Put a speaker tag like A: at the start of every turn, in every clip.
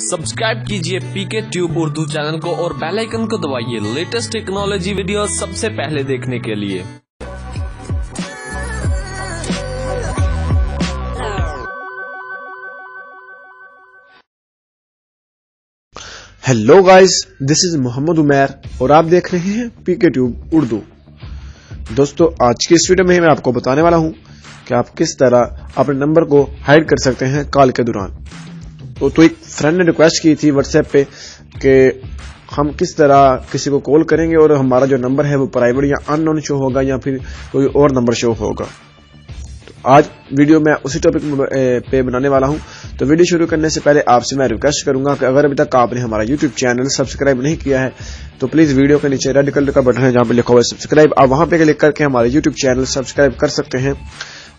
A: Subscribe कीजिए पीके tube Urdu channel को और बेल आइकन को दबाइए लेटेस्ट टेक्नोलॉजी वीडियो सबसे पहले देखने के लिए।
B: Hello guys, this is Mohammad Umair और आप देख रहे हैं पीके ट्यूब उर्दू। दोस्तों, आज की इस वीडियो में मैं आपको बताने वाला हूं कि आप किस तरह अपने नंबर को हाइड कर सकते हैं कॉल के दौरान। तो एक फ्रेंड ने रिक्वेस्ट की थी व्हाट्सएप पे कि हम किस तरह किसी को कॉल करेंगे और हमारा जो नंबर है वो प्राइवेट या अननोन शो होगा या फिर कोई और नंबर शो होगा। तो आज वीडियो मैं उसी टॉपिक पे बनाने वाला हूं। तो वीडियो शुरू करने से पहले आपसे मैं रिक्वेस्ट करूंगा कि अगर अभी तक आपने हमारा यूट्यूब चैनल सब्सक्राइब नहीं किया है तो प्लीज वीडियो के नीचे रेड कलर का बटन है जहां पे लिखा हुआ है सब्सक्राइब, आप वहां पे क्लिक करके हमारे यूट्यूब चैनल सब्सक्राइब कर सकते हैं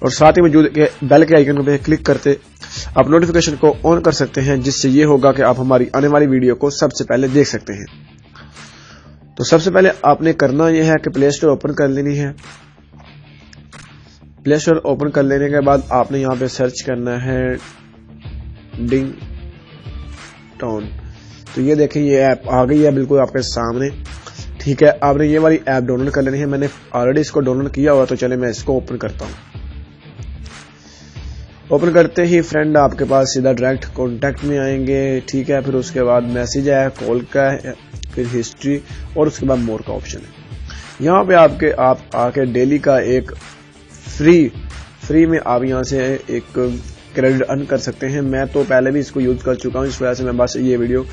B: और साथ ही मौजूद बेल के आइकन पे क्लिक करते आप नोटिफिकेशन को ऑन कर सकते हैं, जिससे ये होगा कि आप हमारी आने वाली वीडियो को सबसे पहले देख सकते हैं। तो सबसे पहले आपने करना यह है कि प्ले स्टोर ओपन कर लेनी है। प्ले स्टोर ओपन कर लेने के बाद आपने यहाँ पे सर्च करना है डिंग टोन। तो ये देखिए, ये ऐप आ गई है बिल्कुल आपके सामने। ठीक है, आपने ये वाली ऐप डाउनलोड कर लेनी है। मैंने ऑलरेडी इसको डाउनलोड किया हुआ, तो चले मैं इसको ओपन करता हूँ। ओपन करते ही फ्रेंड आपके पास सीधा डायरेक्ट कांटेक्ट में आएंगे। ठीक है, फिर उसके बाद मैसेज आया कॉल का है, फिर हिस्ट्री और उसके बाद मोर का ऑप्शन है। यहाँ पे आप आके डेली का एक फ्री में आप यहाँ से एक क्रेडिट अर्न कर सकते हैं। मैं तो पहले भी इसको यूज कर चुका हूँ, इस वजह से मैं बस ये वीडियो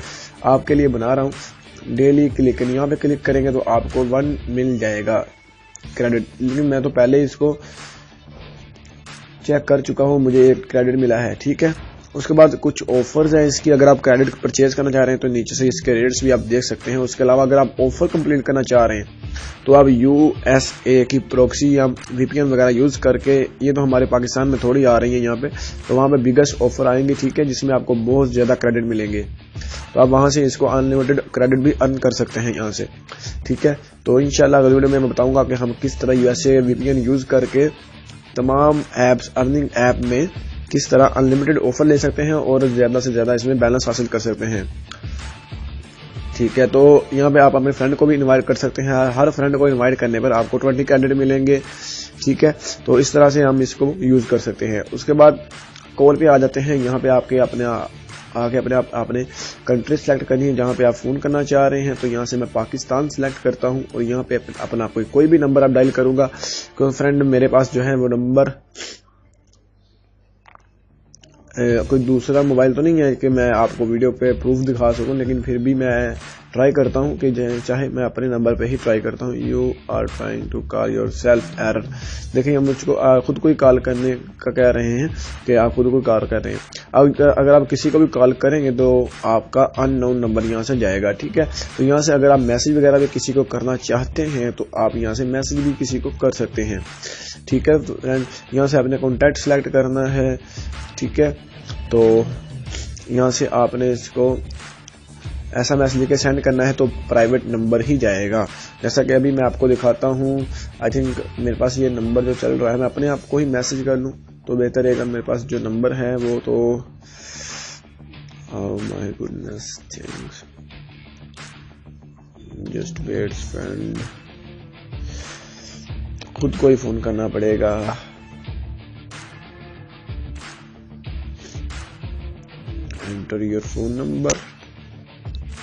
B: आपके लिए बना रहा हूँ। डेली क्लिक यहाँ पे क्लिक करेंगे तो आपको 1 मिल जाएगा क्रेडिट, लेकिन मैं तो पहले इसको चेक कर चुका हूँ, मुझे एक क्रेडिट मिला है। ठीक है, उसके बाद कुछ ऑफर्स हैं इसकी। अगर आप क्रेडिट परचेज करना चाह रहे हैं तो नीचे से इसके रेट्स भी आप देख सकते हैं। उसके अलावा अगर आप ऑफर कंप्लीट करना चाह रहे हैं तो आप USA की प्रॉक्सी या VPN वगैरह यूज करके, ये तो हमारे पाकिस्तान में थोड़ी आ रही है यहाँ पे, तो वहां पे बिगेस्ट ऑफर आएंगे। ठीक है, जिसमें आपको बहुत ज्यादा क्रेडिट मिलेंगे, तो आप वहां से इसको अनलिमिटेड क्रेडिट भी अर्न कर सकते हैं यहाँ से। ठीक है, तो इंशाल्लाह अगली वीडियो में मैं बताऊंगा कि हम किस तरह USA VPN यूज करके तमाम एप्स अर्निंग ऐप में किस तरह अनलिमिटेड ऑफर ले सकते हैं और ज्यादा से ज्यादा इसमें बैलेंस हासिल कर सकते हैं। ठीक है, तो यहाँ पे आप अपने फ्रेंड को भी इनवाइट कर सकते हैं। हर फ्रेंड को इनवाइट करने पर आपको 20 क्रेडिट मिलेंगे। ठीक है, तो इस तरह से हम इसको यूज कर सकते हैं। उसके बाद कॉल पे आ जाते हैं। यहाँ पे आपने कंट्री सेलेक्ट करनी है जहाँ पे आप फोन करना चाह रहे हैं। तो यहाँ से मैं पाकिस्तान सेलेक्ट करता हूँ और यहाँ पे अपना कोई भी नंबर आप डायल करूंगा। कोई फ्रेंड मेरे पास जो है वो नंबर कोई दूसरा मोबाइल तो नहीं है कि मैं आपको वीडियो पे प्रूफ दिखा सकूं, लेकिन फिर भी मैं ट्राई करता हूं कि चाहे मैं अपने नंबर पे ही ट्राई करता हूं। You are trying to call yourself error. देखिए, हम मुझको खुद को ही कॉल करने का कह रहे हैं कि आप खुद को कॉल कर रहे हैं। अब अगर आप किसी को भी कॉल करेंगे तो आपका अननोन नंबर यहाँ से जाएगा। ठीक है, तो यहाँ से अगर आप मैसेज वगैरह भी किसी को करना चाहते हैं तो आप यहाँ से मैसेज भी किसी को कर सकते हैं। ठीक है, तो यहाँ से आपने कॉन्टैक्ट सेलेक्ट करना है। ठीक है, तो यहाँ से आपने इसको ऐसा मैसेज लिख के सेंड करना है तो प्राइवेट नंबर ही जाएगा। जैसा कि अभी मैं आपको दिखाता हूँ। आई थिंक मेरे पास ये नंबर जो चल रहा है, मैं अपने आप को ही मैसेज कर लूँ तो बेहतर रहेगा। मेरे पास जो नंबर है वो तो my goodness things, just wait friend, खुद को ही फोन करना पड़ेगा। Enter your phone number.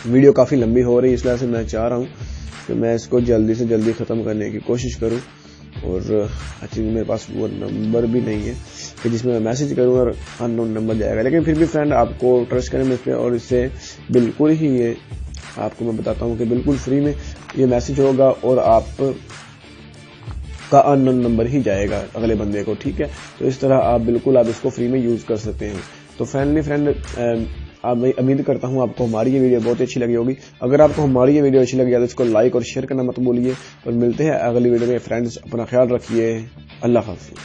B: Video काफी लंबी हो रही है, इस वजह से मैं चाह रहा हूँ कि मैं इसको जल्दी से जल्दी खत्म करने की कोशिश करूँ। और एक्चुअली मेरे पास वो नंबर भी नहीं है कि जिसमें मैं मैसेज करूँ और अननोन नंबर जाएगा। लेकिन फिर भी फ्रेंड आपको ट्रस्ट करें मुझ पर, और इससे बिल्कुल ही ये आपको मैं बताता हूँ कि बिल्कुल फ्री में ये मैसेज होगा और आप का अननोन नंबर ही जाएगा अगले बंदे को। ठीक है, तो इस तरह आप इसको फ्री में यूज कर सकते हैं। तो फाइनली फ्रेंड, मैं उम्मीद करता हूं आपको हमारी ये वीडियो बहुत अच्छी लगी होगी। अगर आपको हमारी ये वीडियो अच्छी लगी है तो इसको लाइक और शेयर करना मत भूलिए। और मिलते हैं अगली वीडियो में। फ्रेंड्स, अपना ख्याल रखिए। अल्लाह हाफिज।